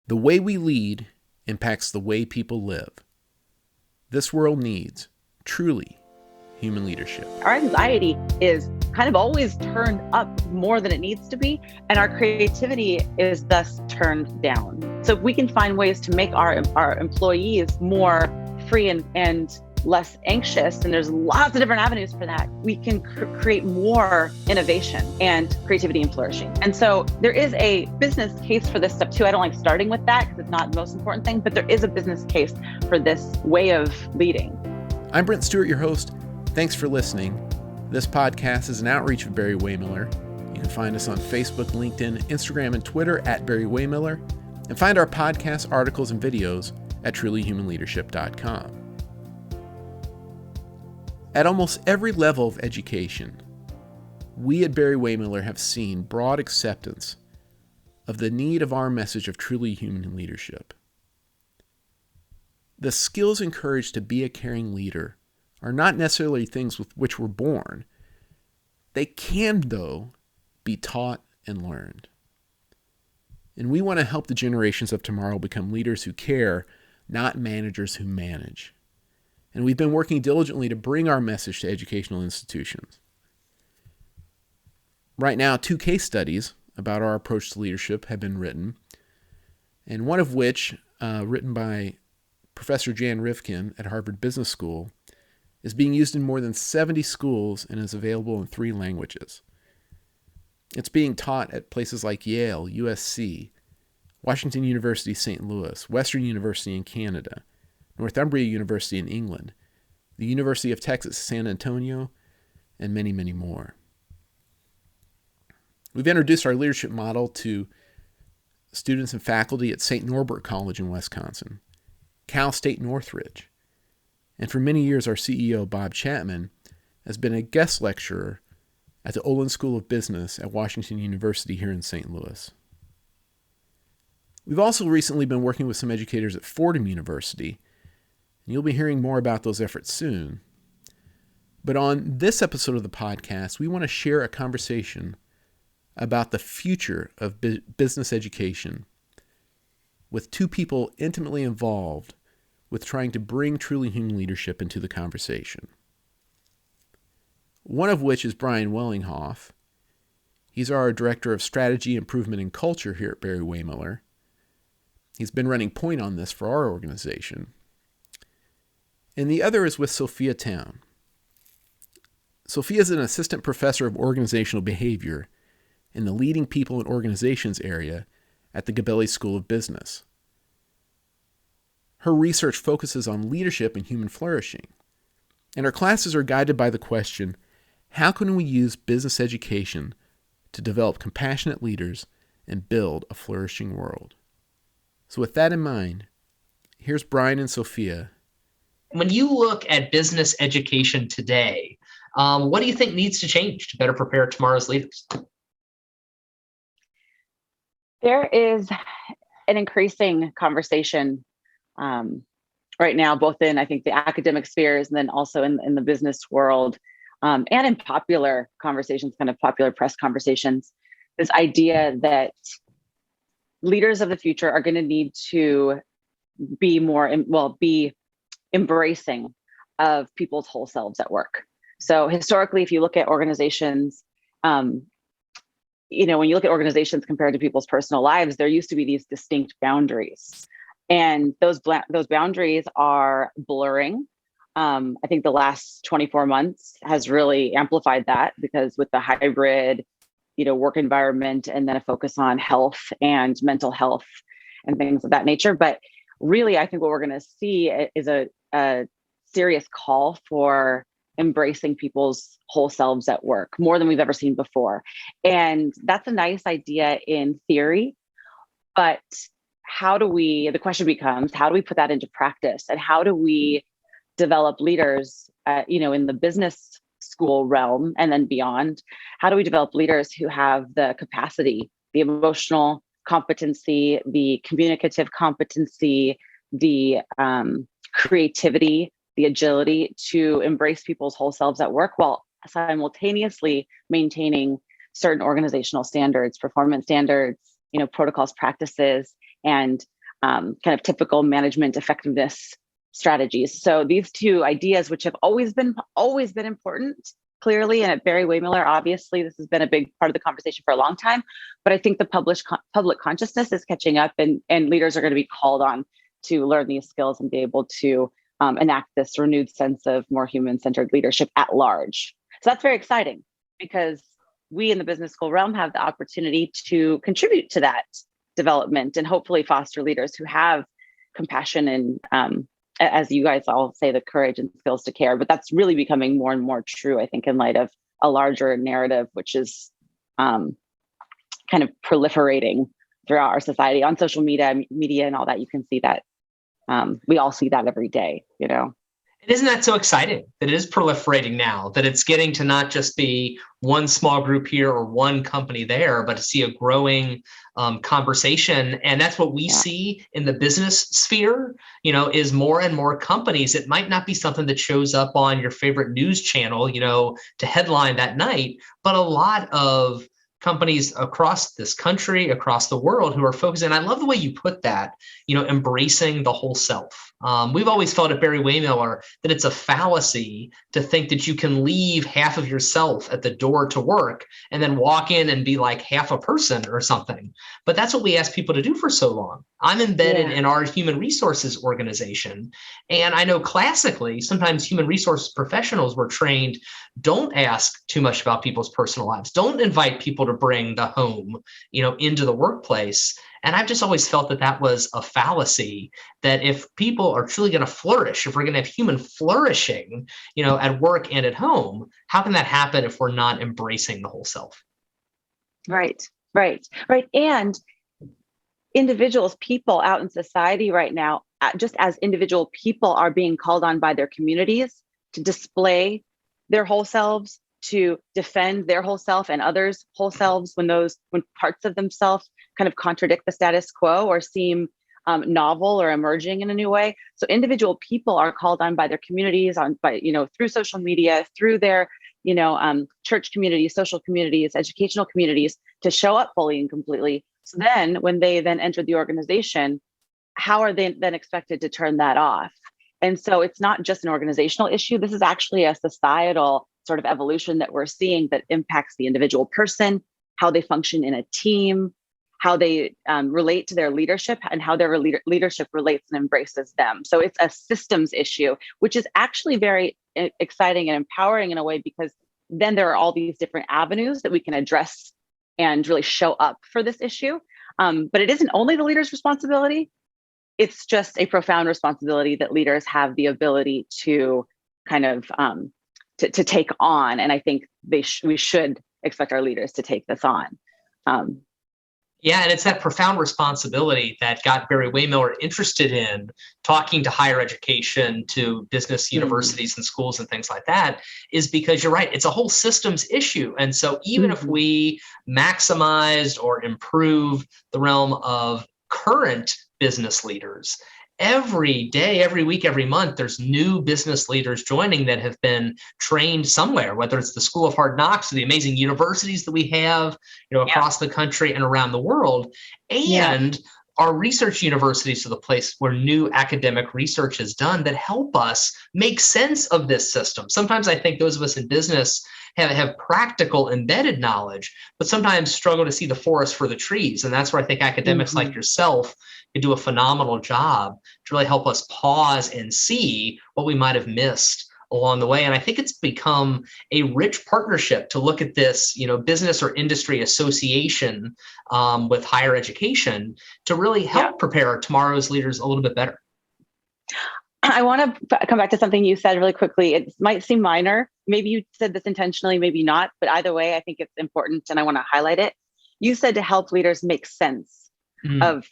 The way we lead impacts the way people live. This world needs truly human leadership. Our anxiety is kind of always turned up more than it needs to be, and our creativity is thus turned down. So if we can find ways to make our employees more free and less anxious, and there's lots of different avenues for that, we can create more innovation and creativity and flourishing. And so there is a business case for this stuff too. I don't like starting with that because it's not the most important thing, but there is a business case for this way of leading. I'm Brent Stewart, your host. Thanks for listening. This podcast is an outreach of Barry-Wehmiller. You can find us on Facebook, LinkedIn, Instagram, and Twitter at Barry-Wehmiller, and find our podcasts, articles, and videos at trulyhumanleadership.com. At almost every level of education, we at Barry-Wehmiller have seen broad acceptance of the need of our message of truly human leadership. The skills encouraged to be a caring leader are not necessarily things with which we're born. They can, though, be taught and learned. And we want to help the generations of tomorrow become leaders who care, not managers who manage. And we've been working diligently to bring our message to educational institutions. Right now, 2 case studies about our approach to leadership have been written, and one of which, written by Professor Jan Rivkin at Harvard Business School, is being used in more than 70 schools and is available in 3 languages. It's being taught at places like Yale, USC, Washington University, St. Louis, Western University in Canada, Northumbria University in England, the University of Texas, San Antonio, and many, many more. We've introduced our leadership model to students and faculty at St. Norbert College in Wisconsin, Cal State Northridge, and for many years our CEO, Bob Chapman, has been a guest lecturer at the Olin School of Business at Washington University here in St. Louis. We've also recently been working with some educators at Fordham University, and you'll be hearing more about those efforts soon. But on this episode of the podcast, we want to share a conversation about the future of business education with 2 people intimately involved with trying to bring truly human leadership into the conversation. One of which is Brian Wellinghoff. He's our Director of Strategy, Improvement, and Culture here at Barry-Wehmiller. He's been running point on this for our organization. And the other is with Sophia Town. Sophia is an assistant professor of organizational behavior in the leading people and organizations area at the Gabelli School of Business. Her research focuses on leadership and human flourishing, and her classes are guided by the question, how can we use business education to develop compassionate leaders and build a flourishing world? So with that in mind, here's Brian and Sophia. When you look at business education today, what do you think needs to change to better prepare tomorrow's leaders? There is an increasing conversation right now, both in, I think, the academic spheres and then also in the business world, and in popular conversations, kind of popular press conversations, this idea that leaders of the future are going to need to be be embracing of people's whole selves at work. So historically, if you look at organizations, when you look at organizations compared to people's personal lives, there used to be these distinct boundaries. And those boundaries are blurring. I think the last 24 months has really amplified that because with the hybrid, work environment and then a focus on health and mental health and things of that nature. But really, I think what we're going to see is a serious call for embracing people's whole selves at work more than we've ever seen before. And that's a nice idea in theory, but the question becomes, how do we put that into practice? And how do we develop leaders, in the business school realm and then beyond? How do we develop leaders who have the capacity, the emotional competency, the communicative competency, the creativity, the agility to embrace people's whole selves at work while simultaneously maintaining certain organizational standards, performance standards, protocols, practices, and kind of typical management effectiveness strategies. So these two ideas, which have always been important, clearly, and at Barry-Wehmiller, obviously, this has been a big part of the conversation for a long time. But I think the public consciousness is catching up, and leaders are going to be called on to learn these skills and be able to enact this renewed sense of more human-centered leadership at large. So that's very exciting, because we in the business school realm have the opportunity to contribute to that development and hopefully foster leaders who have compassion and, as you guys all say, the courage and skills to care. But that's really becoming more and more true, I think, in light of a larger narrative, which is kind of proliferating throughout our society on social media and all that. You can see that. We all see that every day, you know. And isn't that so exciting that it is proliferating now, that it's getting to not just be one small group here or one company there, but to see a growing conversation. And that's what we see in the business sphere, you know, is more and more companies. It might not be something that shows up on your favorite news channel, you know, to headline that night, but a lot of companies across this country, across the world, who are focusing. I love the way you put that, you know, embracing the whole self. We've always felt at Barry-Wehmiller that it's a fallacy to think that you can leave half of yourself at the door to work and then walk in and be like half a person or something. But that's what we ask people to do for so long. I'm embedded in our human resources organization. And I know classically, sometimes human resources professionals were trained, don't ask too much about people's personal lives. Don't invite people to bring the home, you know, into the workplace. And I've just always felt that that was a fallacy, that if people are truly going to flourish, if we're going to have human flourishing, you know, at work and at home, how can that happen if we're not embracing the whole self? Right. And individuals, people out in society right now, just as individual people, are being called on by their communities to display their whole selves, to defend their whole self and others' whole selves when parts of themselves kind of contradict the status quo or seem novel or emerging in a new way. So individual people are called on by their communities, through social media, through their church communities, social communities, educational communities, to show up fully and completely. So then when they then enter the organization, how are they then expected to turn that off? And so it's not just an organizational issue. This is actually a societal sort of evolution that we're seeing that impacts the individual person, how they function in a team, how they relate to their leadership, and how their leadership relates and embraces them. So it's a systems issue, which is actually very exciting and empowering in a way, because then there are all these different avenues that we can address and really show up for this issue. But it isn't only the leader's responsibility. It's just a profound responsibility that leaders have the ability to kind of to take on. And I think we should expect our leaders to take this on. Yeah, and it's that profound responsibility that got Barry-Wehmiller interested in talking to higher education, to business universities and schools and things like that, is because you're right, it's a whole systems issue. And so even if we maximized or improve the realm of current business leaders, every day, every week, every month, there's new business leaders joining that have been trained somewhere, whether it's the School of Hard Knocks or the amazing universities that we have, across the country and around the world. And our research universities are the place where new academic research is done that help us make sense of this system. Sometimes I think those of us in business have practical embedded knowledge, but sometimes struggle to see the forest for the trees. And that's where I think academics like yourself can do a phenomenal job to really help us pause and see what we might have missed along the way. And I think it's become a rich partnership to look at this, business or industry association with higher education to really help prepare tomorrow's leaders a little bit better. I want to come back to something you said really quickly. It might seem minor. Maybe you said this intentionally, maybe not, but either way, I think it's important and I want to highlight it. You said to help leaders make sense of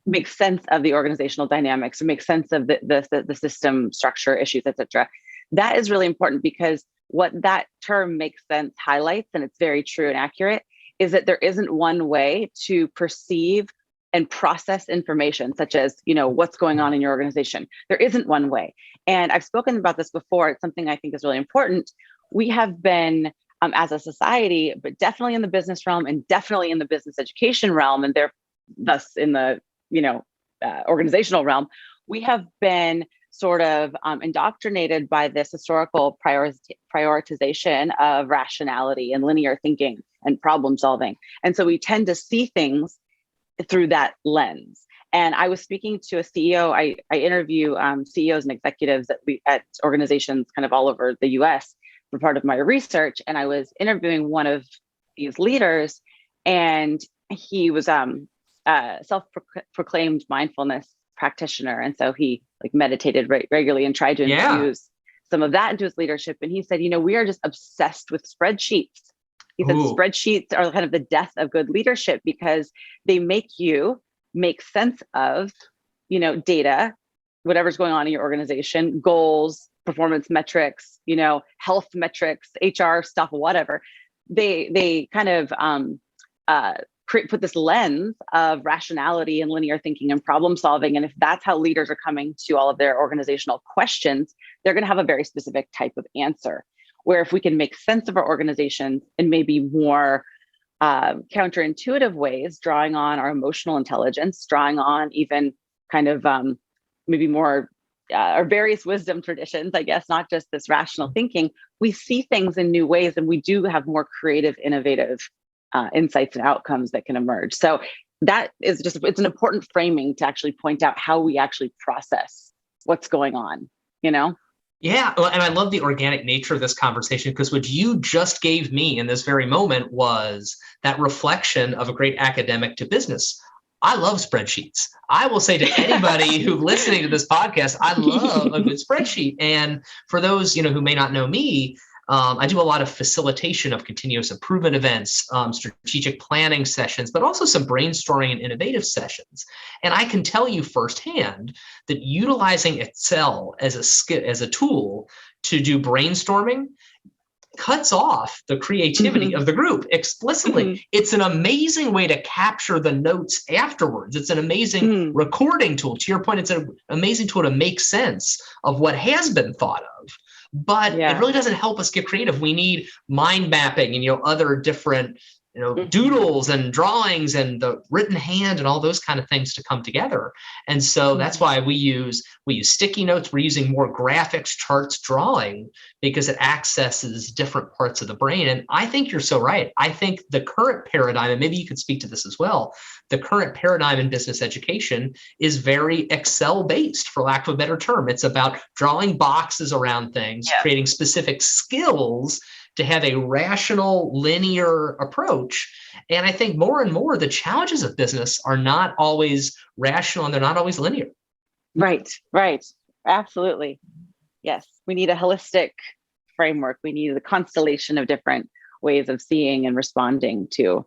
the organizational dynamics, or make sense of the system structure issues, et cetera. That is really important, because what that term makes sense highlights, and it's very true and accurate, is that there isn't one way to perceive and process information, such as, what's going on in your organization. There isn't one way. And I've spoken about this before. It's something I think is really important. We have been, as a society, but definitely in the business realm and definitely in the business education realm, and thus in the, organizational realm, we have been sort of indoctrinated by this historical prioritization of rationality and linear thinking and problem solving. And so we tend to see things through that lens. And I was speaking to a CEO. I interview CEOs and executives at organizations kind of all over the US for part of my research. And I was interviewing one of these leaders, and he was self-proclaimed mindfulness practitioner. And so he like meditated regularly and tried to infuse some of that into his leadership. And he said, we are just obsessed with spreadsheets. He said spreadsheets are kind of the death of good leadership because they make you make sense of, data, whatever's going on in your organization, goals, performance metrics, health metrics, HR stuff, whatever. They kind of put this lens of rationality and linear thinking and problem solving. And if that's how leaders are coming to all of their organizational questions, they're going to have a very specific type of answer. Where if we can make sense of our organizations in maybe more counterintuitive ways, drawing on our emotional intelligence, drawing on even kind of maybe more our various wisdom traditions, I guess, not just this rational thinking, we see things in new ways, and we do have more creative, innovative insights and outcomes that can emerge. So that is it's an important framing to actually point out how we actually process what's going on, Yeah, and I love the organic nature of this conversation, because what you just gave me in this very moment was that reflection of a great academic to business. I love spreadsheets. I will say to anybody who's listening to this podcast, I love a good spreadsheet. And for those who may not know me, I do a lot of facilitation of continuous improvement events, strategic planning sessions, but also some brainstorming and innovative sessions. And I can tell you firsthand that utilizing Excel as a tool to do brainstorming cuts off the creativity of the group explicitly. It's an amazing way to capture the notes afterwards. It's an amazing recording tool. To your point, it's an amazing tool to make sense of what has been thought of. But it really doesn't help us get creative. We need mind mapping and other different doodles and drawings and the written hand and all those kind of things to come together. And so that's why we use sticky notes. We're using more graphics, charts, drawing, because it accesses different parts of the brain. And I think you're so right. I think the current paradigm, and maybe you could speak to this as well, the current paradigm in business education is very Excel based, for lack of a better term. It's about drawing boxes around things, creating specific skills to have a rational, linear approach. And I think more and more the challenges of business are not always rational, and they're not always linear. Right. Absolutely. Yes. We need a holistic framework. We need a constellation of different ways of seeing and responding to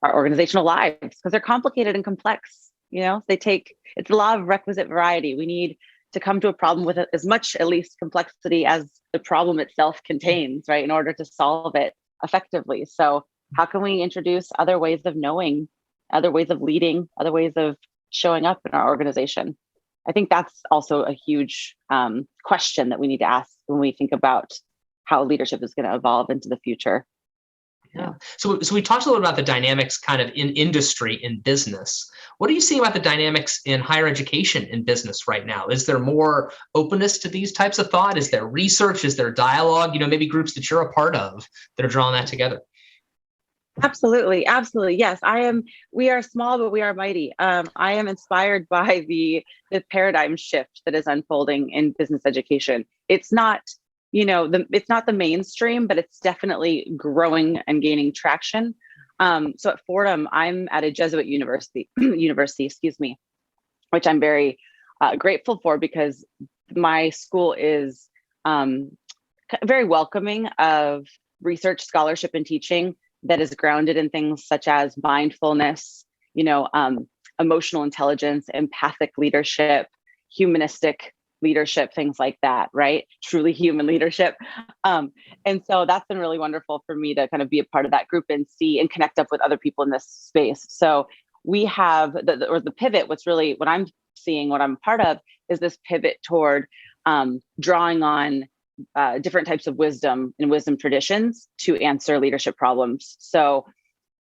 our organizational lives, because they're complicated and complex. It's the law of requisite variety. We need to come to a problem with as much, at least, complexity as the problem itself contains, right, in order to solve it effectively. So how can we introduce other ways of knowing, other ways of leading, other ways of showing up in our organization? I think that's also a huge question that we need to ask when we think about how leadership is going to evolve into the future. Yeah. So we talked a little about the dynamics kind of in industry, in business. What are you seeing about the dynamics in higher education in business right now? Is there more openness to these types of thought? Is there research? Is there dialogue? Maybe groups that you're a part of that are drawing that together? Absolutely. Yes, we are small, but we are mighty. I am inspired by the paradigm shift that is unfolding in business education. It's not it's not the mainstream, but it's definitely growing and gaining traction. So at Fordham, I'm at a Jesuit university, which I'm very grateful for, because my school is very welcoming of research, scholarship, and teaching that is grounded in things such as mindfulness, emotional intelligence, empathic leadership, humanistic leadership, things like that, right? Truly human leadership. And so that's been really wonderful for me to kind of be a part of that group and see and connect up with other people in this space. So we have the pivot, what I'm seeing, what I'm part of, is this pivot toward drawing on different types of wisdom and wisdom traditions to answer leadership problems. So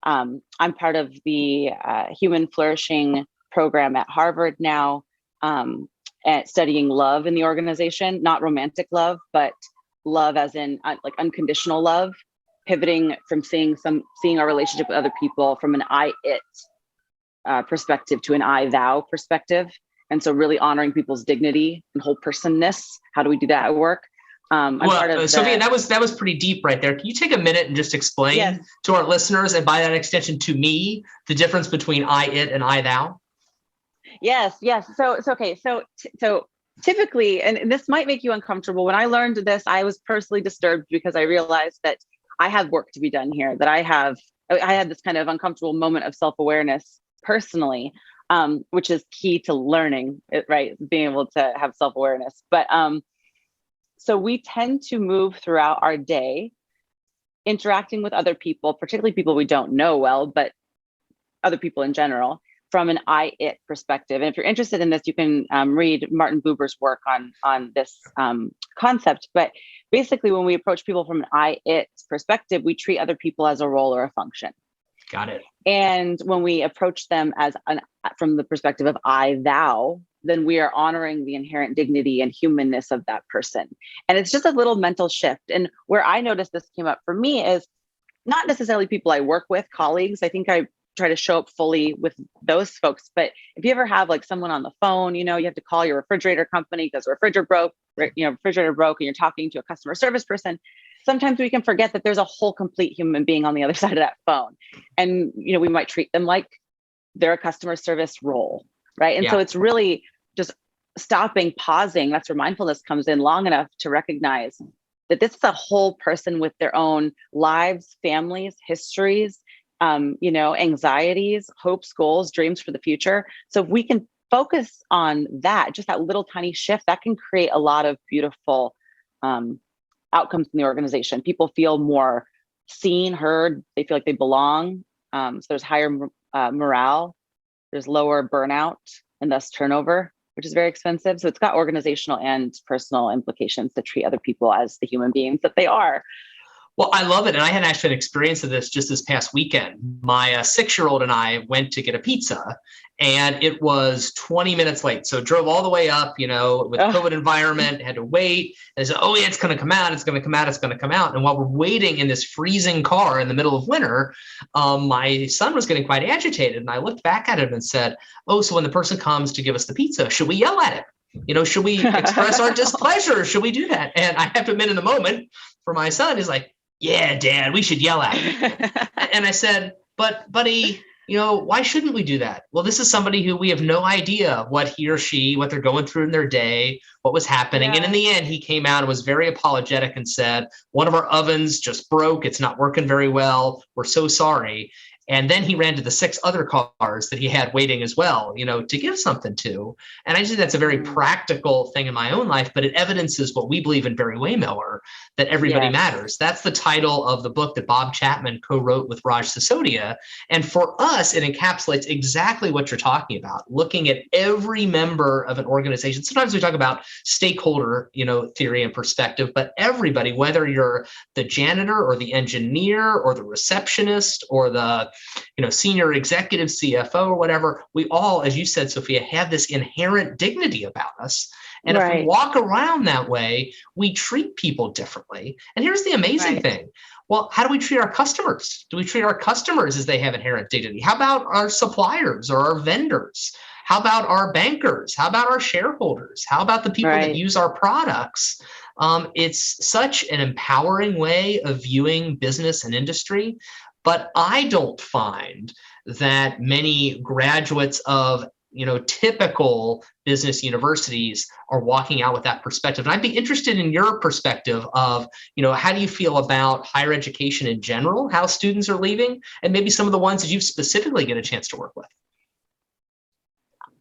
I'm part of the Human Flourishing program at Harvard now, at studying love in the organization, not romantic love, but love as in like unconditional love, pivoting from seeing our relationship with other people from an I-it perspective to an I-thou perspective. And so really honoring people's dignity and whole personness. How do we do that at work? Sophia, that was pretty deep right there. Can you take a minute and just explain to our listeners, and by that extension to me, the difference between I-it and I-thou? Yes. So typically, and this might make you uncomfortable, when I learned this, I was personally disturbed because I realized that I have work to be done here, that I had this kind of uncomfortable moment of self-awareness personally, which is key to learning, right? Being able to have self-awareness. But so we tend to move throughout our day, interacting with other people, particularly people we don't know well, but other people in general, from an I-it perspective. And if you're interested in this, you can read Martin Buber's work on this concept. But basically, when we approach people from an I-it perspective, we treat other people as a role or a function. Got it. And when we approach them from the perspective of I-thou, then we are honoring the inherent dignity and humanness of that person. And it's just a little mental shift. And where I noticed this came up for me is not necessarily people I work with, colleagues. I think I try to show up fully with those folks. But if you ever have like someone on the phone, you have to call your refrigerator company because the refrigerator broke, and you're talking to a customer service person. Sometimes we can forget that there's a whole complete human being on the other side of that phone. And, we might treat them like they're a customer service role, right? And so it's really just stopping, pausing. That's where mindfulness comes in, long enough to recognize that this is a whole person with their own lives, families, histories, anxieties, hopes, goals, dreams for the future. So if we can focus on that, just that little tiny shift, that can create a lot of beautiful outcomes in the organization. People feel more seen, heard, they feel like they belong. So there's higher morale, there's lower burnout, and thus turnover, which is very expensive. So it's got organizational and personal implications to treat other people as the human beings that they are. Well, I love it. And I had actually an experience of this just this past weekend. My 6-year-old and I went to get a pizza, and it was 20 minutes late. So drove all the way up, with COVID environment, had to wait. And I said, oh, yeah, it's going to come out. It's going to come out. It's going to come out. And while we're waiting in this freezing car in the middle of winter, my son was getting quite agitated. And I looked back at him and said, oh, so when the person comes to give us the pizza, should we yell at him? Should we express our displeasure? Should we do that? And I have to admit, in the moment, for my son, he's like, yeah, Dad, we should yell at him. And I said, but buddy, why shouldn't we do that? Well, this is somebody who we have no idea what he or she, what they're going through in their day, what was happening. Yeah. And in the end, he came out and was very apologetic and said, one of our ovens just broke. It's not working very well. We're so sorry. And then he ran to the 6 other cars that he had waiting as well, to give something to. And I just think that's a very practical thing in my own life, but it evidences what we believe in Barry-Wehmiller, that everybody matters. That's the title of the book that Bob Chapman co-wrote with Raj Sisodia. And for us, it encapsulates exactly what you're talking about, looking at every member of an organization. Sometimes we talk about stakeholder, theory and perspective, but everybody, whether you're the janitor or the engineer or the receptionist or the senior executive CFO or whatever, we all, as you said, Sophia, have this inherent dignity about us. And if we walk around that way, we treat people differently. And here's the amazing thing. Well, how do we treat our customers? Do we treat our customers as they have inherent dignity? How about our suppliers or our vendors? How about our bankers? How about our shareholders? How about the people that use our products? It's such an empowering way of viewing business and industry. But I don't find that many graduates of, typical business universities are walking out with that perspective. And I'd be interested in your perspective of, how do you feel about higher education in general, how students are leaving, and maybe some of the ones that you specifically get a chance to work with?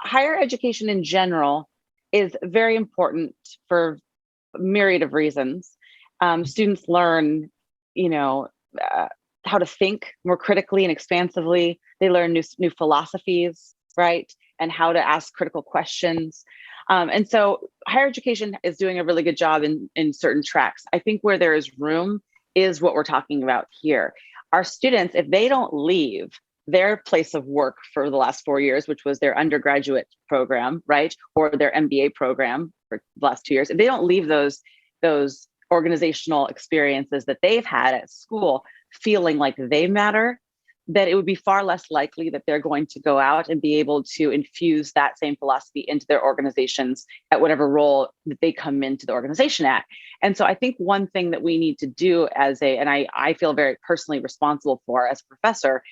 Higher education in general is very important for a myriad of reasons. Students learn, how to think more critically and expansively. They learn new philosophies, right? And how to ask critical questions. And so higher education is doing a really good job in certain tracks. I think where there is room is what we're talking about here. Our students, if they don't leave their place of work for the last 4 years, which was their undergraduate program, right? Or their MBA program for the last 2 years, if they don't leave those organizational experiences that they've had at school feeling like they matter, that it would be far less likely that they're going to go out and be able to infuse that same philosophy into their organizations at whatever role that they come into the organization at. And so I think one thing that we need to do and I feel very personally responsible for as a professor,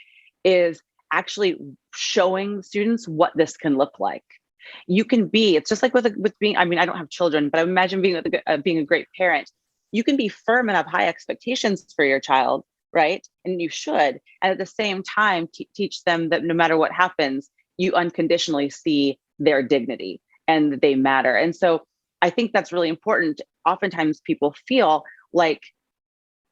is actually showing students what this can look like. You can be, it's just like with being, I mean, I don't have children, but I imagine being a great parent. You can be firm and have high expectations for your child, right? And you should. And at the same time, teach them that no matter what happens, you unconditionally see their dignity and that they matter. And so I think that's really important. Oftentimes people feel like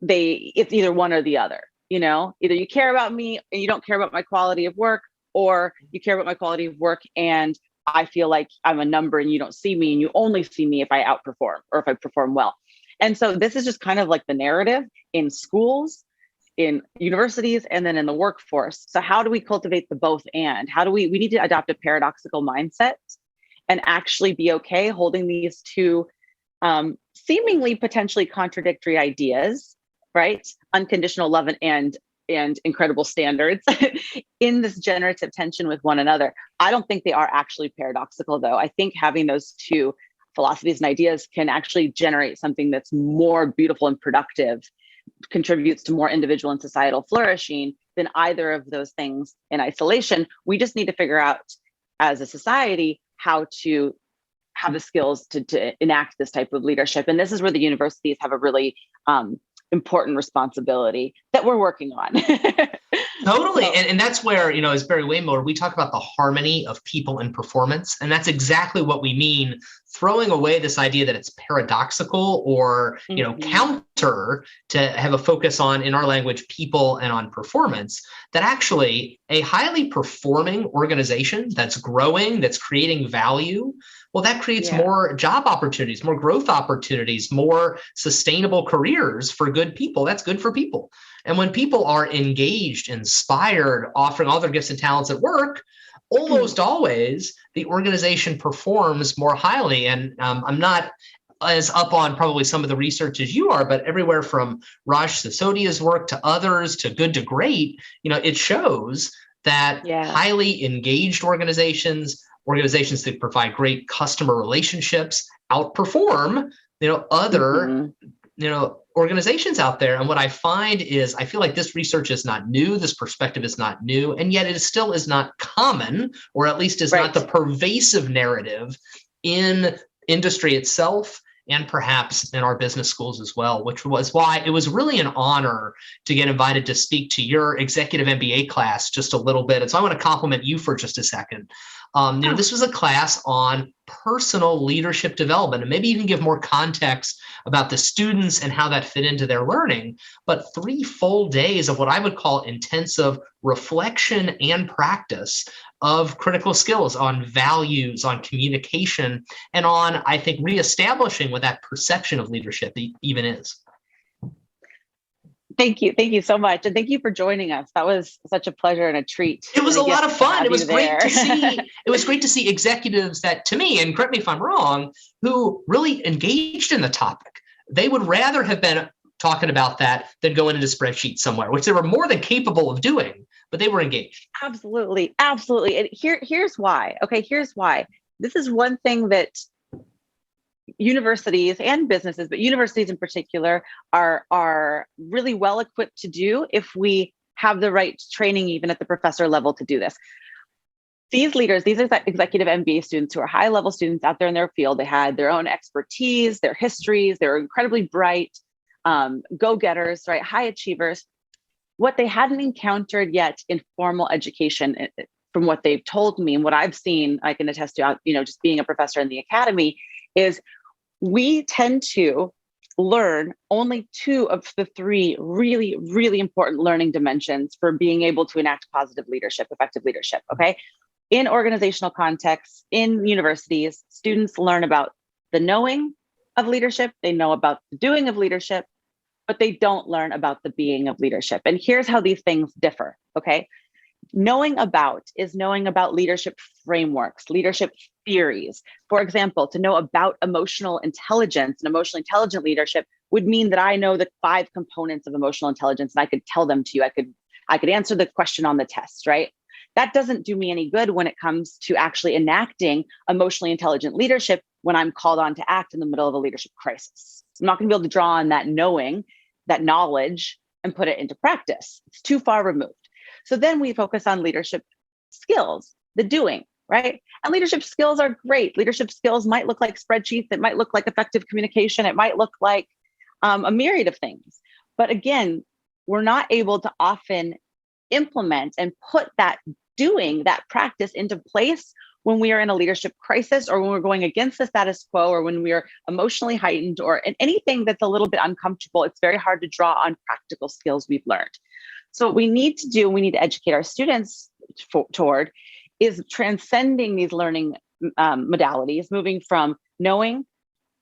it's either one or the other, either you care about me and you don't care about my quality of work, or you care about my quality of work and I feel like I'm a number and you don't see me and you only see me if I outperform or if I perform well. And so this is just kind of like the narrative in schools, in universities, and then in the workforce. So how do we cultivate the both and? How do we need to adopt a paradoxical mindset and actually be okay holding these two seemingly potentially contradictory ideas, right? Unconditional love and incredible standards in this generative tension with one another. I don't think they are actually paradoxical, though. I think having those two philosophies and ideas can actually generate something that's more beautiful and productive, contributes to more individual and societal flourishing than either of those things in isolation. We just need to figure out as a society how to have the skills to enact this type of leadership. And this is where the universities have a really important responsibility that we're working on. Totally. And that's where, as Barry-Wehmiller, we talk about the harmony of people and performance. And that's exactly what we mean, throwing away this idea that it's paradoxical or, counter to have a focus on, in our language, people and on performance, that actually a highly performing organization that's growing, that's creating value, well, that creates more job opportunities, more growth opportunities, more sustainable careers for good people. That's good for people. And when people are engaged, inspired, offering all their gifts and talents at work, almost always the organization performs more highly. And I'm not as up on probably some of the research as you are, but everywhere from Raj Sisodia's work to others to Good to Great, it shows that highly engaged organizations that provide great customer relationships outperform, other, organizations out there. And what I find is I feel like this research is not new. This perspective is not new. And yet it still is not common, or at least is not the pervasive narrative in industry itself, and perhaps in our business schools as well, which was why it was really an honor to get invited to speak to your executive MBA class just a little bit. And so I want to compliment you for just a second. This was a class on personal leadership development, and maybe you can give more context about the students and how that fit into their learning. But 3 full days of what I would call intensive reflection and practice of critical skills on values, on communication, and on, I think, reestablishing what that perception of leadership even is. Thank you. Thank you so much. And thank you for joining us. That was such a pleasure and a treat. It was a lot of fun. It was great to see. It was great to see executives that, to me, and correct me if I'm wrong, who really engaged in the topic. They would rather have been talking about that than going into spreadsheets somewhere, which they were more than capable of doing, but they were engaged. Absolutely. Absolutely. And here's why. Okay, here's why. This is one thing that universities and businesses, but universities in particular, are really well equipped to do if we have the right training, even at the professor level, to do this. These leaders, these are executive MBA students who are high-level students out there in their field. They had their own expertise, their histories, they're incredibly bright, go-getters, right? High achievers. What they hadn't encountered yet in formal education, from what they've told me and what I've seen, I can attest to, just being a professor in the academy, is we tend to learn only 2 of the 3 really, really important learning dimensions for being able to enact positive leadership, effective leadership, okay? In organizational contexts, in universities, students learn about the knowing of leadership, they know about the doing of leadership, but they don't learn about the being of leadership. And here's how these things differ, okay? Knowing about is knowing about leadership frameworks, leadership theories. For example, to know about emotional intelligence and emotionally intelligent leadership would mean that I know the 5 components of emotional intelligence and I could tell them to you. I could answer the question on the test, right? That doesn't do me any good when it comes to actually enacting emotionally intelligent leadership when I'm called on to act in the middle of a leadership crisis. I'm not going to be able to draw on that knowing, that knowledge, and put it into practice. It's too far removed. So then we focus on leadership skills, the doing, right? And leadership skills are great. Leadership skills might look like spreadsheets. It might look like effective communication. It might look like a myriad of things. But again, we're not able to often implement and put that doing, that practice into place when we are in a leadership crisis, or when we're going against the status quo, or when we are emotionally heightened, or in anything that's a little bit uncomfortable. It's very hard to draw on practical skills we've learned. So what we need to do, we need to educate our students toward, is transcending these learning modalities, moving from knowing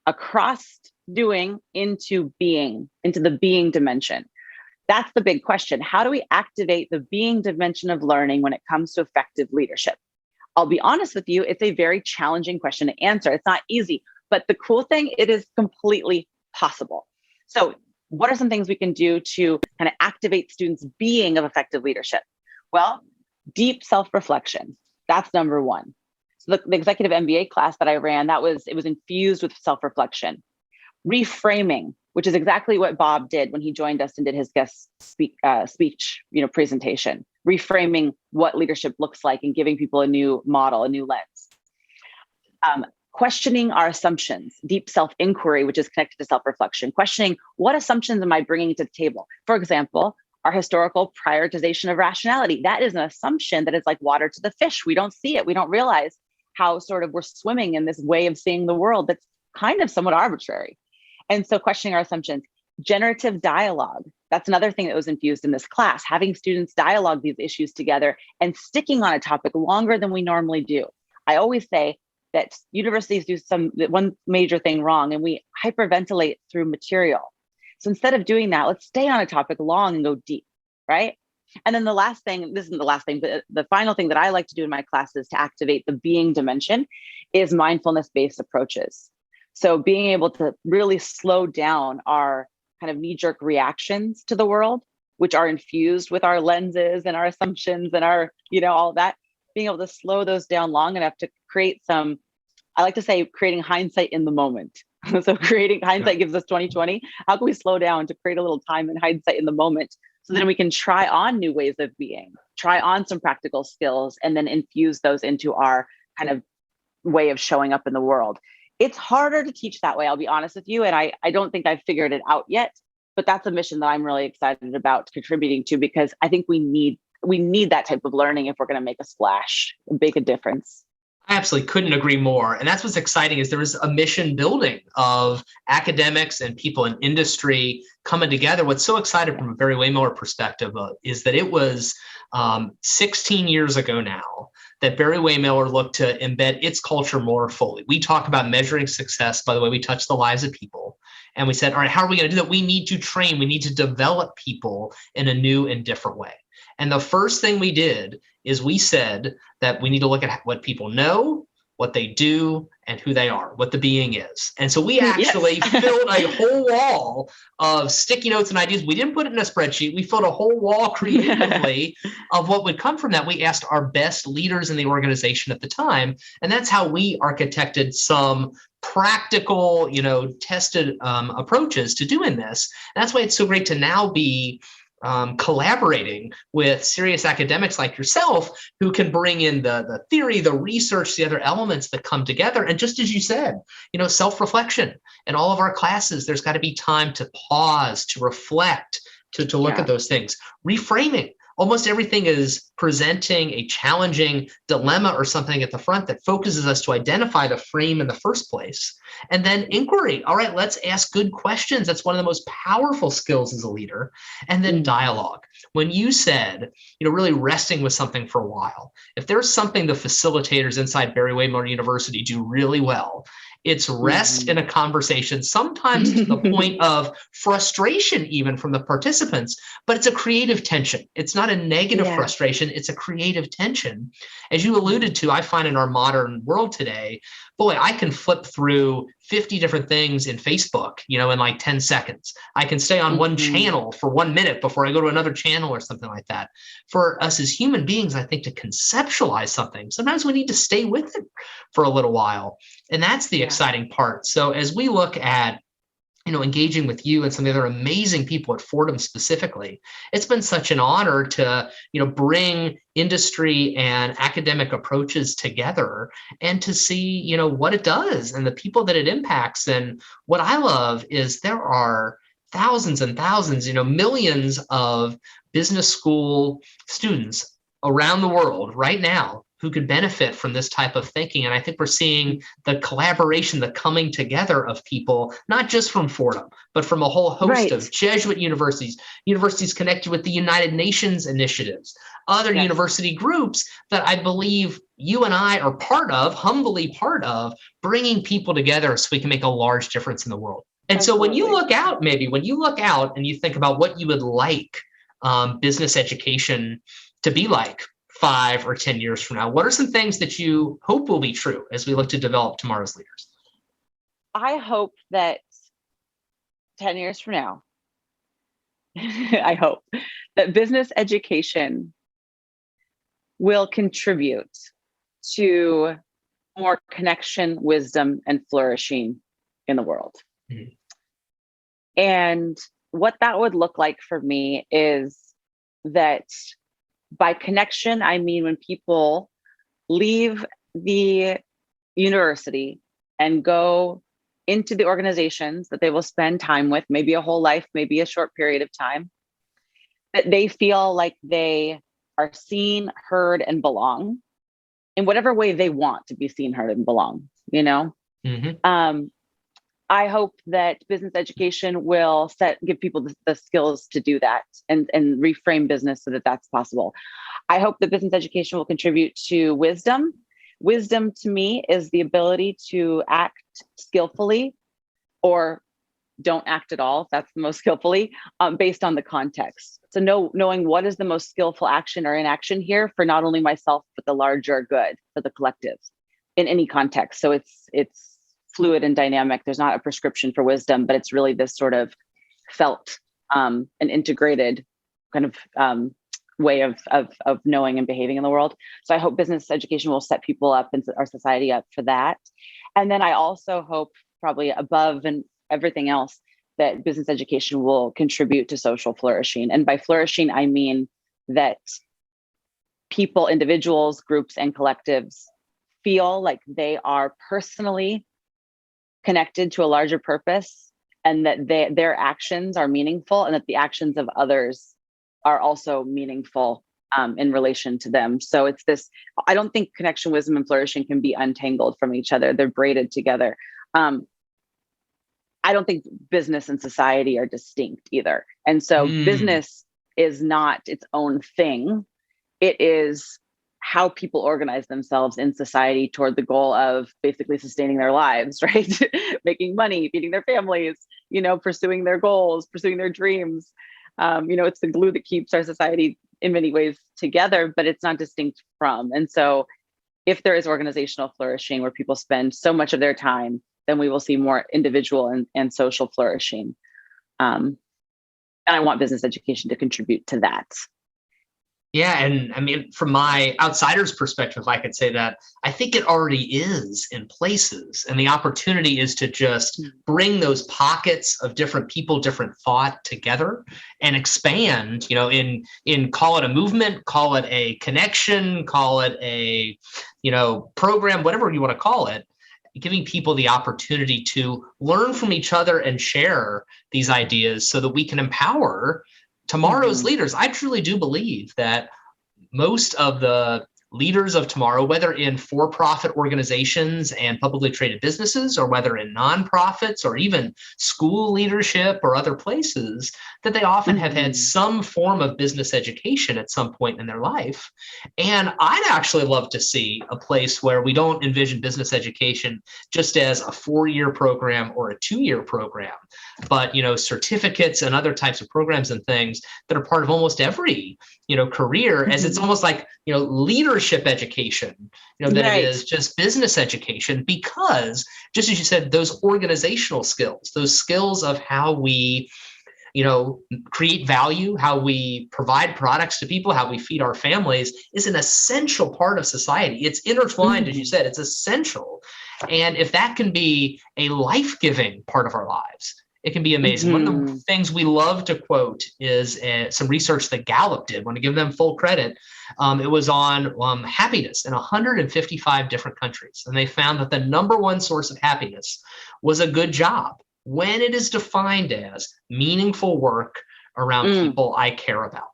across doing into being, into the being dimension. That's the big question. How do we activate the being dimension of learning when it comes to effective leadership? I'll be honest with you, it's a very challenging question to answer. It's not easy, but the cool thing, it is completely possible. So what are some things we can do to kind of activate students' being of effective leadership? Well, deep self-reflection. That's number one. So the executive MBA class that I ran, it was infused with self-reflection. Reframing, which is exactly what Bob did when he joined us and did his guest speech, presentation. Reframing what leadership looks like and giving people a new model, a new lens. Questioning our assumptions, deep self-inquiry, which is connected to self-reflection. Questioning, what assumptions am I bringing to the table? For example, our historical prioritization of rationality. That is an assumption that is like water to the fish. We don't see it. We don't realize how sort of we're swimming in this way of seeing the world that's kind of somewhat arbitrary. And so questioning our assumptions. Generative dialogue. That's another thing that was infused in this class, having students dialogue these issues together and sticking on a topic longer than we normally do. I always say that universities do one major thing wrong, and we hyperventilate through material. So instead of doing that, let's stay on a topic long and go deep, right? And then the last thing, this isn't the last thing, but the final thing that I like to do in my classes to activate the being dimension is mindfulness-based approaches. So being able to really slow down our kind of knee-jerk reactions to the world, which are infused with our lenses and our assumptions and our, all that, being able to slow those down long enough to create some, I like to say, creating hindsight in the moment. So creating hindsight gives us 20/20. How can we slow down to create a little time and hindsight in the moment so then we can try on new ways of being, try on some practical skills, and then infuse those into our kind of way of showing up in the world. It's harder to teach that way, I'll be honest with you. And I don't think I've figured it out yet, but that's a mission that I'm really excited about contributing to, because I think we need that type of learning if we're going to make a splash, make a difference. I absolutely couldn't agree more. And that's what's exciting, is there is a mission building of academics and people in industry coming together. What's so exciting from a Barry-Wehmiller perspective is that it was 16 years ago now that Barry-Wehmiller looked to embed its culture more fully. We talk about measuring success. By the way, we touch the lives of people. And we said, all right, how are we going to do that? We need to train. We need to develop people in a new and different way. And the first thing we did is we said that we need to look at what people know, what they do, and who they are, what the being is. And so we actually filled a whole wall of sticky notes and ideas. We didn't put it in a spreadsheet. We filled a whole wall creatively of what would come from that. We asked our best leaders in the organization at the time. And that's how we architected some practical, tested approaches to doing this. And that's why it's so great to now be collaborating with serious academics like yourself, who can bring in the theory, the research, the other elements that come together. And just as you said, self-reflection. In all of our classes, there's got to be time to pause, to reflect, to look at those things. Reframing. Almost everything is presenting a challenging dilemma or something at the front that focuses us to identify the frame in the first place. And then inquiry. All right, let's ask good questions. That's one of the most powerful skills as a leader. And then dialogue. When you said, really resting with something for a while, if there's something the facilitators inside Barry-Wehmiller University do really well, it's rest in a conversation, sometimes to the point of frustration even from the participants, but it's a creative tension. It's not not a negative frustration. It's a creative tension. As you alluded to, I find in our modern world today, boy, I can flip through 50 different things in Facebook, in like 10 seconds. I can stay on one channel for 1 minute before I go to another channel or something like that. For us as human beings, I think to conceptualize something, sometimes we need to stay with it for a little while. And that's the exciting part. So as we look at engaging with you and some of the other amazing people at Fordham specifically, it's been such an honor to, bring industry and academic approaches together and to see, what it does and the people that it impacts. And what I love is there are thousands and thousands, millions of business school students around the world right now who could benefit from this type of thinking. And I think we're seeing the collaboration, the coming together of people, not just from Fordham, but from a whole host of Jesuit universities, universities connected with the United Nations initiatives, other university groups that I believe you and I are part of, humbly part of, bringing people together so we can make a large difference in the world. And so when you look out and you think about what you would like business education to be like 5 or 10 years from now, what are some things that you hope will be true as we look to develop tomorrow's leaders? I hope that 10 years from now, I hope that business education will contribute to more connection, wisdom, and flourishing in the world. Mm-hmm. And what that would look like for me is that by connection, I mean when people leave the university and go into the organizations that they will spend time with, maybe a whole life, maybe a short period of time, that they feel like they are seen, heard, and belong in whatever way they want to be seen, heard, and belong, Mm-hmm. I hope that business education will give people the skills to do that and reframe business so that that's possible. I hope that business education will contribute to wisdom. Wisdom to me is the ability to act skillfully or don't act at all, if that's the most skillfully, based on the context. So knowing what is the most skillful action or inaction here for not only myself, but the larger good, for the collective in any context. So it's fluid and dynamic. There's not a prescription for wisdom, but it's really this sort of felt and integrated kind of way of knowing and behaving in the world. So I hope business education will set people up and our society up for that. And then I also hope, probably above and everything else, that business education will contribute to social flourishing. And by flourishing, I mean that people, individuals, groups, and collectives feel like they are personally connected to a larger purpose, and that their actions are meaningful, and that the actions of others are also meaningful in relation to them. So it's this, I don't think connection, wisdom, and flourishing can be untangled from each other. They're braided together. I don't think business and society are distinct either. And so business is not its own thing. It is how people organize themselves in society toward the goal of basically sustaining their lives, right? Making money, feeding their families, pursuing their goals, pursuing their dreams. It's the glue that keeps our society in many ways together, but it's not distinct from. And so if there is organizational flourishing where people spend so much of their time, then we will see more individual and social flourishing. And I want business education to contribute to that. Yeah. And I mean, from my outsider's perspective, I could say that I think it already is in places. And the opportunity is to just bring those pockets of different people, different thought together and expand, in call it a movement, call it a connection, call it a, program, whatever you want to call it, giving people the opportunity to learn from each other and share these ideas so that we can empower tomorrow's leaders. I truly do believe that most of the leaders of tomorrow, whether in for-profit organizations and publicly traded businesses, or whether in nonprofits or even school leadership or other places, that they often have had some form of business education at some point in their life. And I'd actually love to see a place where we don't envision business education just as a 4-year program or a 2-year program, but, certificates and other types of programs and things that are part of almost every, career, as it's almost like, leadership education, that it is just business education, because just as you said, those organizational skills, those skills of how we, create value, how we provide products to people, how we feed our families, is an essential part of society. It's intertwined, as you said, it's essential. And if that can be a life-giving part of our lives, it can be amazing. One of the things we love to quote is some research that Gallup did. I want to give them full credit. It was on happiness in 155 different countries. And they found that the number one source of happiness was a good job, when it is defined as meaningful work around people I care about.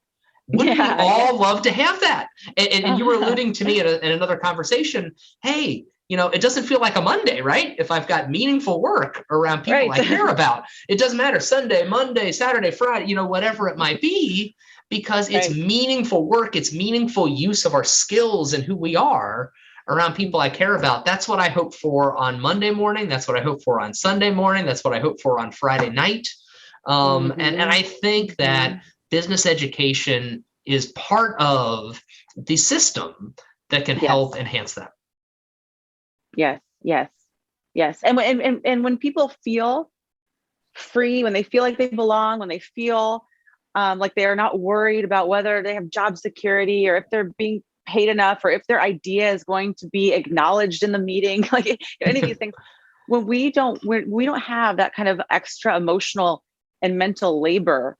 Wouldn't we all love to have that? And you were alluding to me in another conversation, hey, it doesn't feel like a Monday, right? If I've got meaningful work around people I care about, it doesn't matter, Sunday, Monday, Saturday, Friday, whatever it might be, because it's meaningful work, it's meaningful use of our skills and who we are around people I care about. That's what I hope for on Monday morning. That's what I hope for on Sunday morning. That's what I hope for on Friday night. And I think that business education is part of the system that can help enhance that. Yes. And when people feel free, when they feel like they belong, when they feel like they are not worried about whether they have job security or if they're being paid enough or if their idea is going to be acknowledged in the meeting, like any of these things, when we don't have that kind of extra emotional and mental labor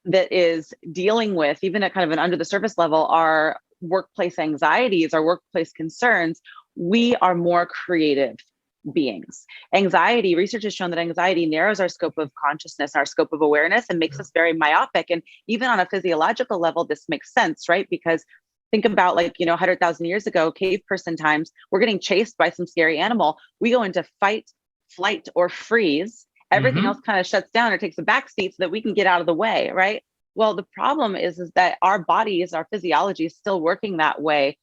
that is dealing with, even at kind of an under the surface level, our workplace anxieties, our workplace concerns, we are more creative beings. Research has shown that anxiety narrows our scope of consciousness, our scope of awareness, and makes us very myopic. And even on a physiological level, this makes sense, right? Because think about 100,000 years ago, cave person times, we're getting chased by some scary animal. We go into fight, flight, or freeze. Everything else kind of shuts down or takes a back seat so that we can get out of the way, right? Well, the problem is that our bodies, our physiology is still working that way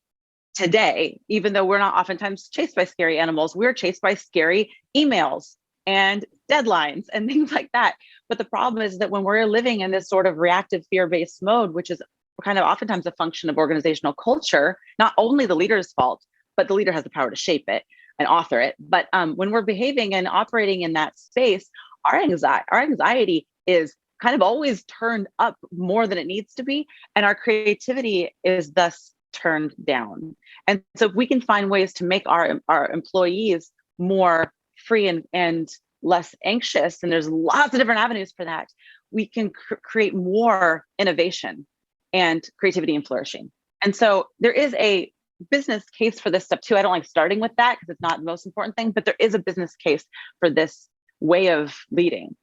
today, even though we're not oftentimes chased by scary animals. We're chased by scary emails and deadlines and things like that. But the problem is that when we're living in this sort of reactive fear-based mode, which is kind of oftentimes a function of organizational culture, not only the leader's fault, but the leader has the power to shape it and author it. But when we're behaving and operating in that space, our anxiety is kind of always turned up more than it needs to be. And our creativity is thus turned down. And so if we can find ways to make our employees more free and less anxious, and there's lots of different avenues for that, we can create more innovation and creativity and flourishing. And so there is a business case for this stuff too. I don't like starting with that because it's not the most important thing, but there is a business case for this way of leading.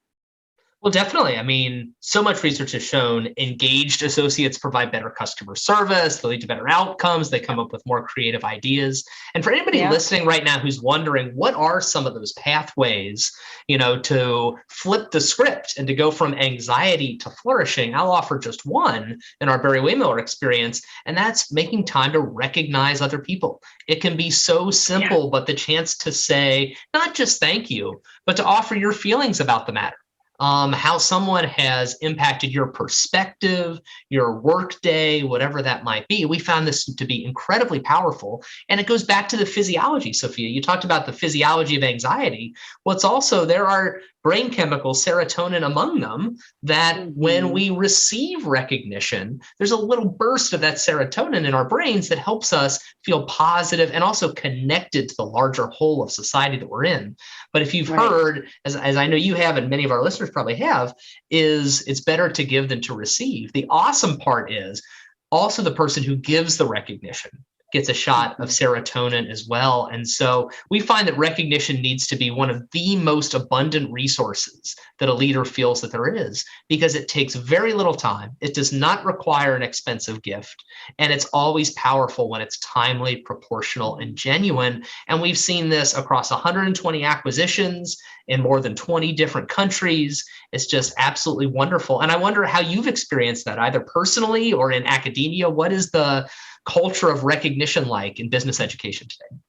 Well, definitely. I mean, so much research has shown engaged associates provide better customer service, they lead to better outcomes, they come up with more creative ideas. And for anybody listening right now who's wondering, what are some of those pathways, to flip the script and to go from anxiety to flourishing? I'll offer just one in our Barry-Wehmiller experience, and that's making time to recognize other people. It can be so simple, but the chance to say, not just thank you, but to offer your feelings about the matter. How someone has impacted your perspective, your workday, whatever that might be. We found this to be incredibly powerful. And it goes back to the physiology, Sophia. You talked about the physiology of anxiety. Well, it's also, there are brain chemicals, serotonin among them, that when we receive recognition, there's a little burst of that serotonin in our brains that helps us feel positive and also connected to the larger whole of society that we're in. But if you've heard, as I know you have, and many of our listeners probably have, is it's better to give than to receive. The awesome part is also the person who gives the recognition gets a shot of serotonin as well. And so we find that recognition needs to be one of the most abundant resources that a leader feels that there is, because it takes very little time. It does not require an expensive gift. And it's always powerful when it's timely, proportional, and genuine. And we've seen this across 120 acquisitions in more than 20 different countries. It's just absolutely wonderful. And I wonder how you've experienced that, either personally or in academia. What is the culture of recognition like in business education today?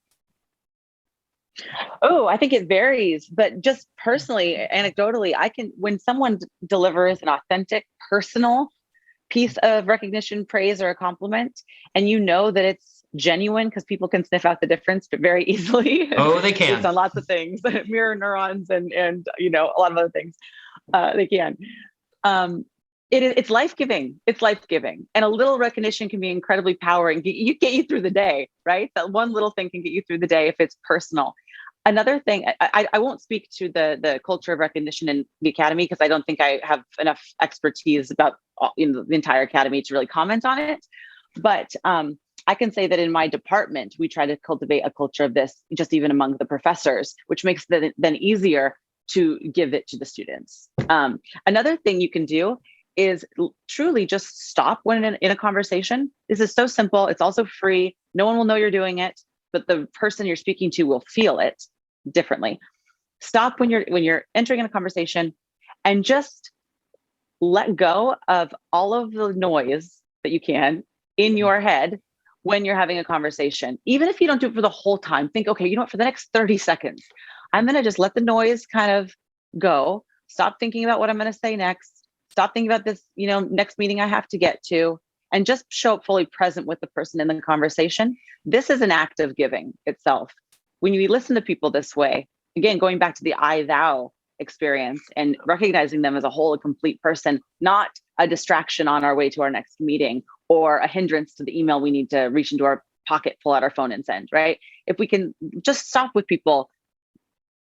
Oh, I think it varies, but just personally, anecdotally, when someone delivers an authentic, personal piece of recognition, praise, or a compliment, and you know that it's genuine, because people can sniff out the difference very easily. Oh, they can. Based on lots of things, mirror neurons and a lot of other things. They can. It's life-giving. It's life-giving. And a little recognition can be incredibly empowering. You get you through the day, right? That one little thing can get you through the day if it's personal. Another thing, I won't speak to the culture of recognition in the academy, because I don't think I have enough expertise about the entire academy to really comment on it. But I can say that in my department, we try to cultivate a culture of this, just even among the professors, which makes it then easier to give it to the students. Another thing you can do is truly just stop when in a conversation. This is so simple. It's also free. No one will know you're doing it, but the person you're speaking to will feel it differently. Stop when you're entering in a conversation and just let go of all of the noise that you can in your head when you're having a conversation. Even if you don't do it for the whole time, think, okay, you know what, for the next 30 seconds, I'm going to just let the noise kind of go. Stop thinking about what I'm going to say next. Stop thinking about this, next meeting I have to get to, and just show up fully present with the person in the conversation. This is an act of giving itself. When you listen to people this way, again, going back to the I-thou experience and recognizing them as a whole, a complete person, not a distraction on our way to our next meeting or a hindrance to the email we need to reach into our pocket, pull out our phone and send, right? If we can just stop with people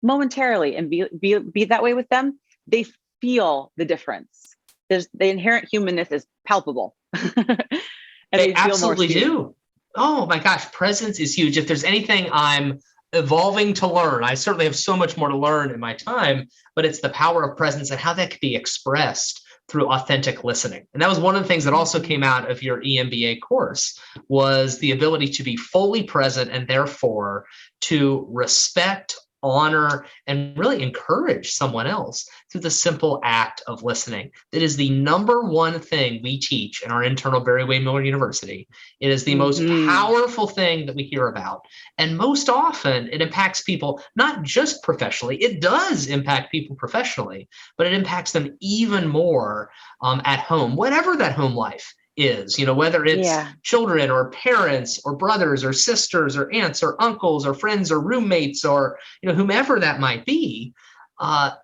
momentarily and be that way with them, they feel the difference. The inherent humanness is palpable. And they absolutely do. Oh my gosh, presence is huge. If there's anything I'm evolving to learn, I certainly have so much more to learn in my time, but it's the power of presence and how that can be expressed through authentic listening. And that was one of the things that also came out of your EMBA course, was the ability to be fully present and therefore to respect, honor, and really encourage someone else through the simple act of listening. That is the number one thing we teach in our internal Barry-Wehmiller University. It is the most powerful thing that we hear about. And most often it impacts people, not just professionally. It does impact people professionally, but it impacts them even more at home, whatever that home life is, whether it's children or parents or brothers or sisters or aunts or uncles or friends or roommates or, whomever that might be.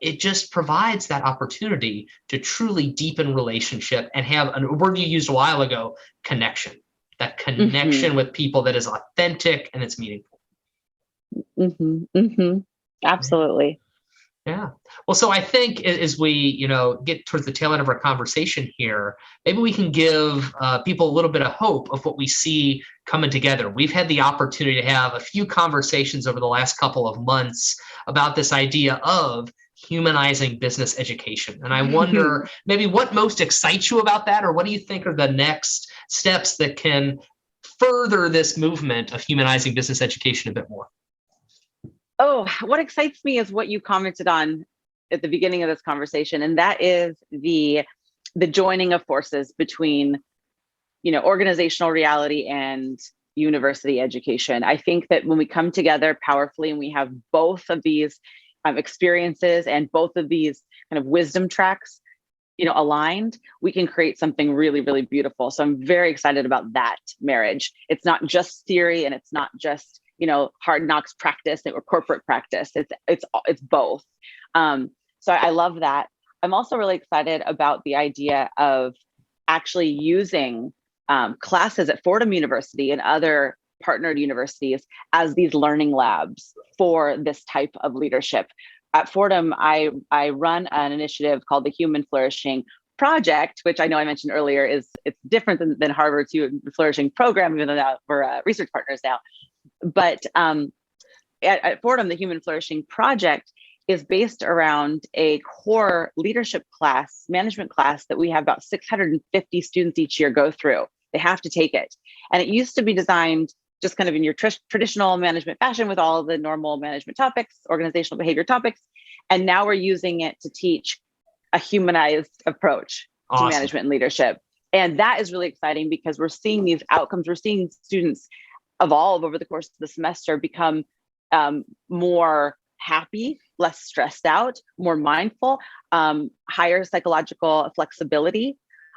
It just provides that opportunity to truly deepen relationship and have a word you used a while ago, connection, that connection with people that is authentic and it's meaningful. Absolutely. Yeah. Well, so I think as we, get towards the tail end of our conversation here, maybe we can give people a little bit of hope of what we see coming together. We've had the opportunity to have a few conversations over the last couple of months about this idea of humanizing business education. And I wonder maybe what most excites you about that, or what do you think are the next steps that can further this movement of humanizing business education a bit more? Oh, what excites me is what you commented on at the beginning of this conversation, and that is the joining of forces between, organizational reality and university education. I think that when we come together powerfully and we have both of these experiences and both of these kind of wisdom tracks, aligned, we can create something really, really beautiful. So I'm very excited about that marriage. It's not just theory and it's not just hard knocks practice or corporate practice. It's both. So I love that. I'm also really excited about the idea of actually using classes at Fordham University and other partnered universities as these learning labs for this type of leadership. At Fordham, I run an initiative called the Flourishing, project, which I know I mentioned earlier, it's different than Harvard's Flourishing program, even though now we're research partners now. But at Fordham, the Human Flourishing Project is based around a core leadership class, management class that we have about 650 students each year go through. They have to take it. And it used to be designed just kind of in your traditional management fashion with all the normal management topics, organizational behavior topics. And now we're using it to teach a humanized approach to management and leadership. And that is really exciting because we're seeing these outcomes. We're seeing students evolve over the course of the semester, become more happy, less stressed out, more mindful, higher psychological flexibility,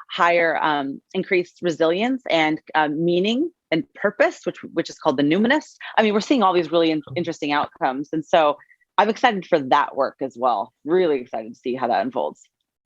higher increased resilience and meaning and purpose, which is called the numinous. I mean, we're seeing all these really interesting outcomes. And so I'm excited for that work as well. Really excited to see how that unfolds.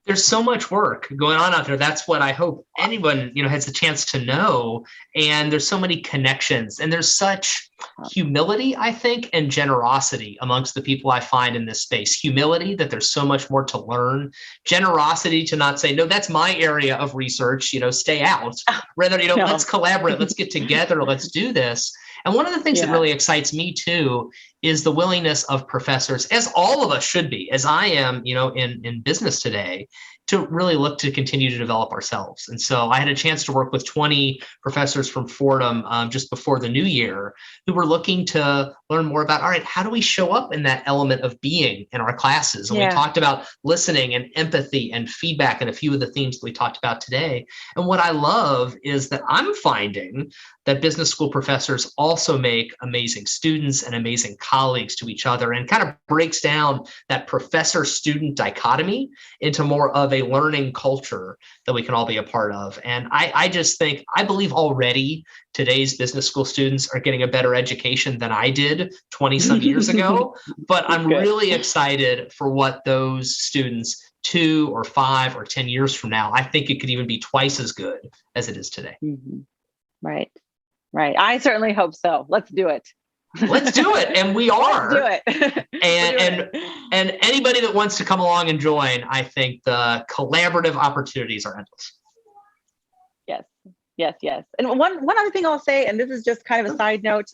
There's so much work going on out there. That's what I hope anyone, has a chance to know. And there's so many connections, and there's such humility, I think, and generosity amongst the people I find in this space. Humility that there's so much more to learn. Generosity to not say, no, that's my area of research, stay out. Rather, no. Let's collaborate, let's get together, let's do this. And one of the things that really excites me too is the willingness of professors, as all of us should be, as I am, in business today, to really look to continue to develop ourselves. And so I had a chance to work with 20 professors from Fordham just before the new year who were looking to learn more about, all right, how do we show up in that element of being in our classes? And we talked about listening and empathy and feedback and a few of the themes that we talked about today. And what I love is that I'm finding that business school professors also make amazing students and amazing colleagues to each other, and kind of breaks down that professor-student dichotomy into more of a learning culture that we can all be a part of. And I just think, I believe already today's business school students are getting a better education than I did 20 some years ago, but I'm really excited for what those students 2 or 5 or 10 years from now, I think it could even be twice as good as it is today. Mm-hmm. Right. I certainly hope so. Let's do it. Let's do it. And we are. Let's do it. And anybody that wants to come along and join, I think the collaborative opportunities are endless. Yes. And one other thing I'll say, and this is just kind of a side note,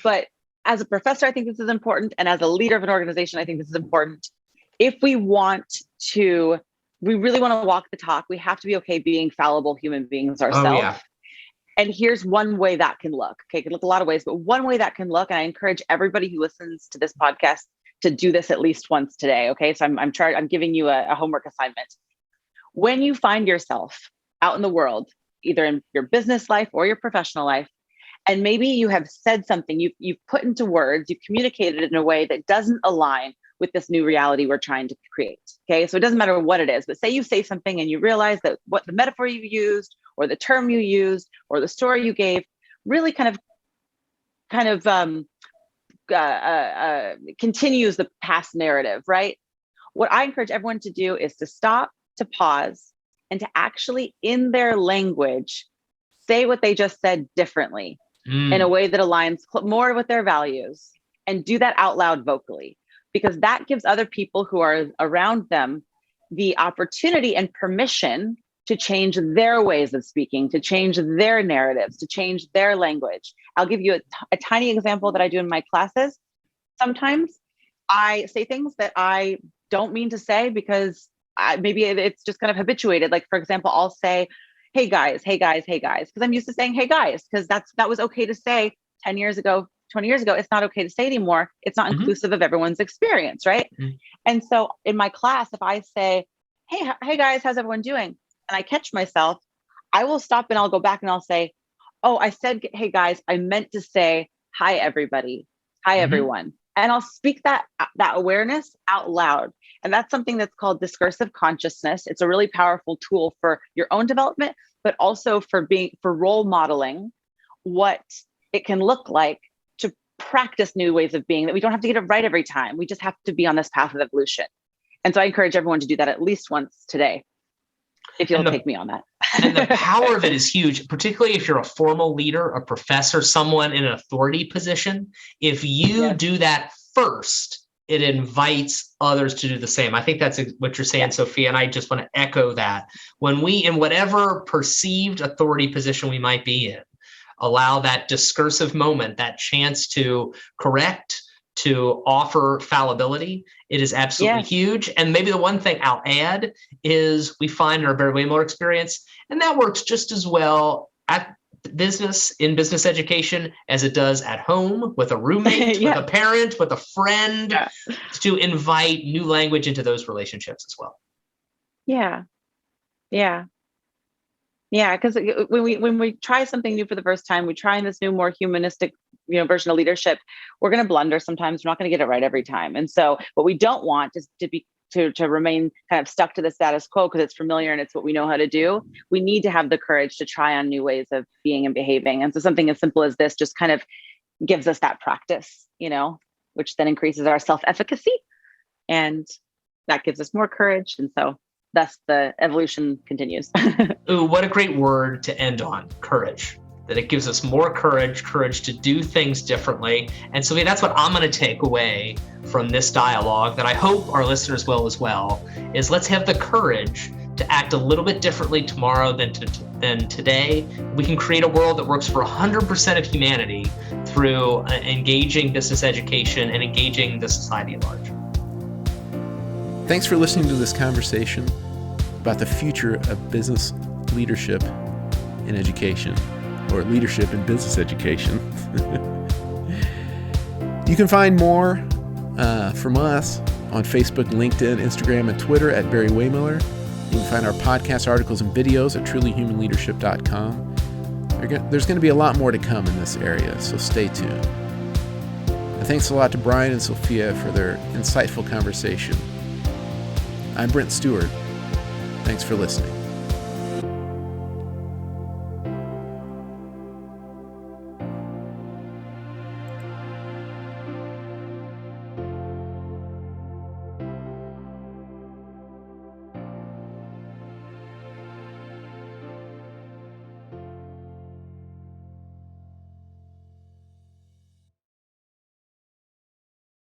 but as a professor, I think this is important. And as a leader of an organization, I think this is important. If we really want to walk the talk, we have to be okay being fallible human beings ourselves. Oh, yeah. And here's one way that can look. Okay, it can look a lot of ways, but one way that can look, and I encourage everybody who listens to this podcast to do this at least once today. Okay, so I'm giving you a homework assignment. When you find yourself out in the world, either in your business life or your professional life, and maybe you have said something, you've put into words, you've communicated it in a way that doesn't align with this new reality we're trying to create. Okay, so it doesn't matter what it is, but say you say something and you realize that what the metaphor you used, or the term you used, or the story you gave, really kind of continues the past narrative, right? What I encourage everyone to do is to stop, to pause, and to actually, in their language, say what they just said differently in a way that aligns more with their values, and do that out loud vocally, because that gives other people who are around them the opportunity and permission to change their ways of speaking, to change their narratives, to change their language. I'll give you a tiny example that I do in my classes. Sometimes I say things that I don't mean to say because maybe it's just kind of habituated. Like, for example, I'll say, hey guys, because I'm used to saying, hey guys, because that was okay to say 10 years ago, 20 years ago. It's not okay to say anymore. It's not inclusive of everyone's experience, right? And so in my class, if I say, hey guys, how's everyone doing? And I catch myself, I will stop and I'll go back and I'll say, oh, I said, hey guys, I meant to say, hi everybody, hi everyone. And I'll speak that awareness out loud. And that's something that's called discursive consciousness. It's a really powerful tool for your own development, but also for role modeling what it can look like to practice new ways of being, that we don't have to get it right every time. We just have to be on this path of evolution. And so I encourage everyone to do that at least once today, if you'll take me on that. And the power of it is huge, particularly if you're a formal leader, a professor, someone in an authority position. If you do that first, it invites others to do the same. I think that's what you're saying, Sophia, and I just want to echo that. When we, in whatever perceived authority position we might be in, allow that discursive moment, that chance to correct, to offer fallibility, it is absolutely huge. And maybe the one thing I'll add is we find in our Barry-Wehmiller experience, and that works just as well at business, in business education, as it does at home with a roommate, with a parent, with a friend, to invite new language into those relationships as well. Because when we try something new for the first time, we try in this new, more humanistic, version of leadership, we're going to blunder sometimes. We're not going to get it right every time. And so what we don't want is to remain kind of stuck to the status quo because it's familiar and it's what we know how to do. We need to have the courage to try on new ways of being and behaving. And so something as simple as this just kind of gives us that practice, which then increases our self-efficacy, and that gives us more courage. And so thus the evolution continues. Ooh, what a great word to end on, courage. That it gives us more courage to do things differently. And so that's what I'm going to take away from this dialogue, that I hope our listeners will as well, is let's have the courage to act a little bit differently tomorrow than today. We can create a world that works for 100% of humanity through engaging business education and engaging the society at large. Thanks for listening to this conversation about the future of business leadership in education, or leadership in business education. You can find more from us on Facebook, LinkedIn, Instagram, and Twitter at Barry-Wehmiller. You can find our podcast articles and videos at trulyhumanleadership.com. There's going to be a lot more to come in this area, so stay tuned. And thanks a lot to Brian and Sophia for their insightful conversation. I'm Brent Stewart. Thanks for listening.